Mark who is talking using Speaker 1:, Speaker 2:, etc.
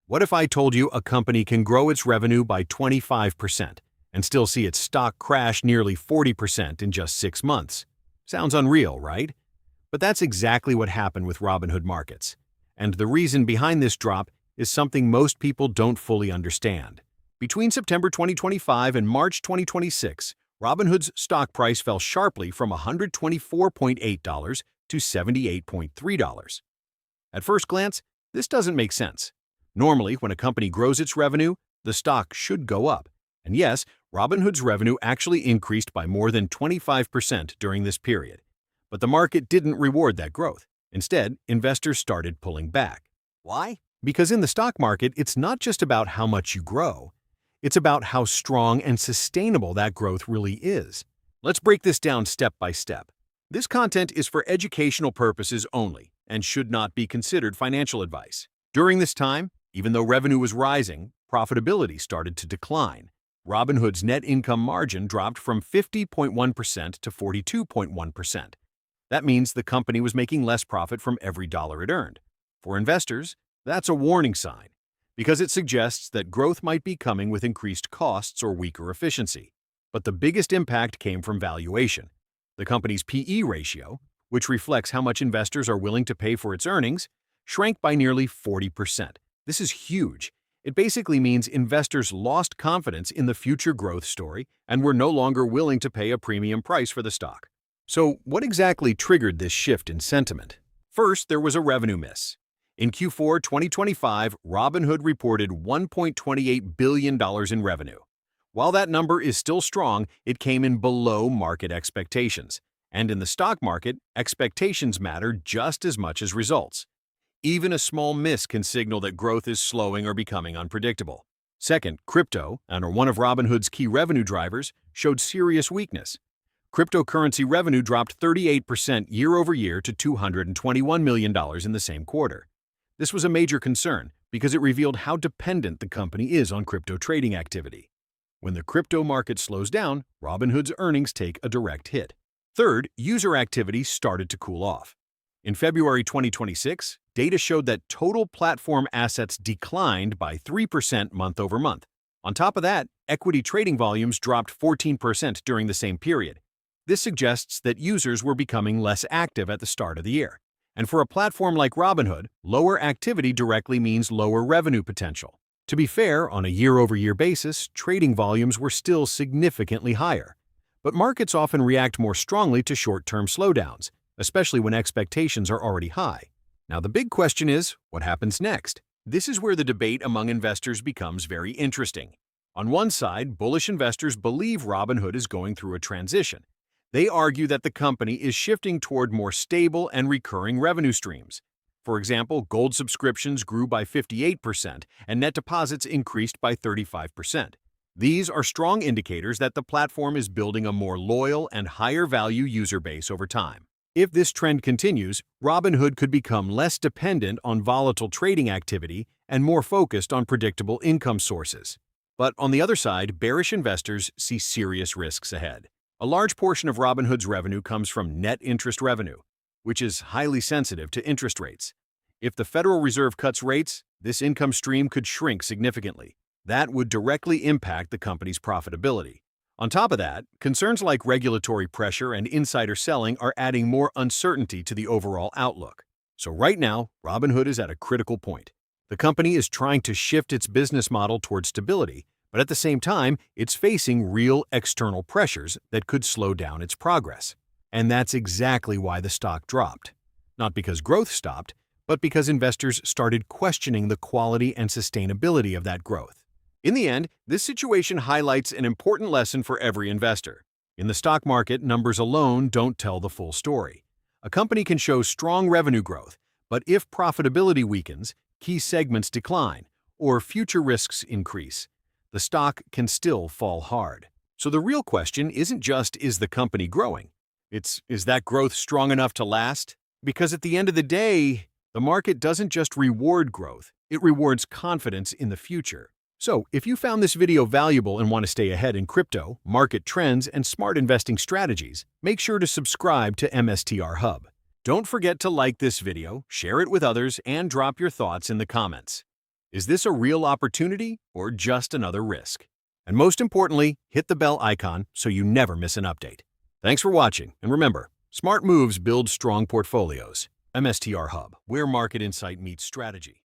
Speaker 1: What if I told you a company can grow its revenue by 25% and still see its stock crash nearly 40% in just 6 months? Sounds unreal, right? But that's exactly what happened with Robinhood Markets. And the reason behind this drop is something most people don't fully understand. Between September 2025 and March 2026, Robinhood's stock price fell sharply from $124.8 to $78.3. At first glance, this doesn't make sense. Normally, when a company grows its revenue, the stock should go up. And yes, Robinhood's revenue actually increased by more than 25% during this period. But the market didn't reward that growth. Instead, investors started pulling back. Why? Because in the stock market, it's not just about how much you grow. It's about how strong and sustainable that growth really is. Let's break this down step by step. This content is for educational purposes only and should not be considered financial advice. During this time, even though revenue was rising, profitability started to decline. Robinhood's net income margin dropped from 50.1% to 42.1%. That means the company was making less profit from every dollar it earned. For investors, that's a warning sign, because it suggests that growth might be coming with increased costs or weaker efficiency. But the biggest impact came from valuation. The company's P/E ratio, which reflects how much investors are willing to pay for its earnings, shrank by nearly 40%. This is huge. It basically means investors lost confidence in the future growth story and were no longer willing to pay a premium price for the stock. So, what exactly triggered this shift in sentiment? First, there was a revenue miss. In Q4 2025, Robinhood reported $1.28 billion in revenue. While that number is still strong, it came in below market expectations. And in the stock market, expectations matter just as much as results. Even a small miss can signal that growth is slowing or becoming unpredictable. Second, crypto, and one of Robinhood's key revenue drivers, showed serious weakness. Cryptocurrency revenue dropped 38% year-over-year to $221 million in the same quarter. This was a major concern because it revealed how dependent the company is on crypto trading activity. When the crypto market slows down, Robinhood's earnings take a direct hit. Third, user activity started to cool off. In February 2026, data showed that total platform assets declined by 3% month over month. On top of that, equity trading volumes dropped 14% during the same period. This suggests that users were becoming less active at the start of the year. And for a platform like Robinhood, lower activity directly means lower revenue potential. To be fair, on a year-over-year basis, trading volumes were still significantly higher. But markets often react more strongly to short-term slowdowns, especially when expectations are already high. Now, the big question is, what happens next? This is where the debate among investors becomes very interesting. On one side, bullish investors believe Robinhood is going through a transition. They argue that the company is shifting toward more stable and recurring revenue streams. For example, gold subscriptions grew by 58% and net deposits increased by 35%. These are strong indicators that the platform is building a more loyal and higher-value user base over time. If this trend continues, Robinhood could become less dependent on volatile trading activity and more focused on predictable income sources. But on the other side, bearish investors see serious risks ahead. A large portion of Robinhood's revenue comes from net interest revenue, which is highly sensitive to interest rates. If the Federal Reserve cuts rates, this income stream could shrink significantly. That would directly impact the company's profitability. On top of that, concerns like regulatory pressure and insider selling are adding more uncertainty to the overall outlook. So right now, Robinhood is at a critical point. The company is trying to shift its business model towards stability, but at the same time, it's facing real external pressures that could slow down its progress. And that's exactly why the stock dropped. Not because growth stopped, but because investors started questioning the quality and sustainability of that growth. In the end, this situation highlights an important lesson for every investor. In the stock market, numbers alone don't tell the full story. A company can show strong revenue growth, but if profitability weakens, key segments decline, or future risks increase, the stock can still fall hard. So the real question isn't just, is the company growing? It's, is that growth strong enough to last? Because at the end of the day, the market doesn't just reward growth, it rewards confidence in the future. So, if you found this video valuable and want to stay ahead in crypto, market trends, and smart investing strategies, make sure to subscribe to MSTR Hub. Don't forget to like this video, share it with others, and drop your thoughts in the comments. Is this a real opportunity or just another risk? And most importantly, hit the bell icon so you never miss an update. Thanks for watching, and remember, smart moves build strong portfolios. MSTR Hub, where market insight meets strategy.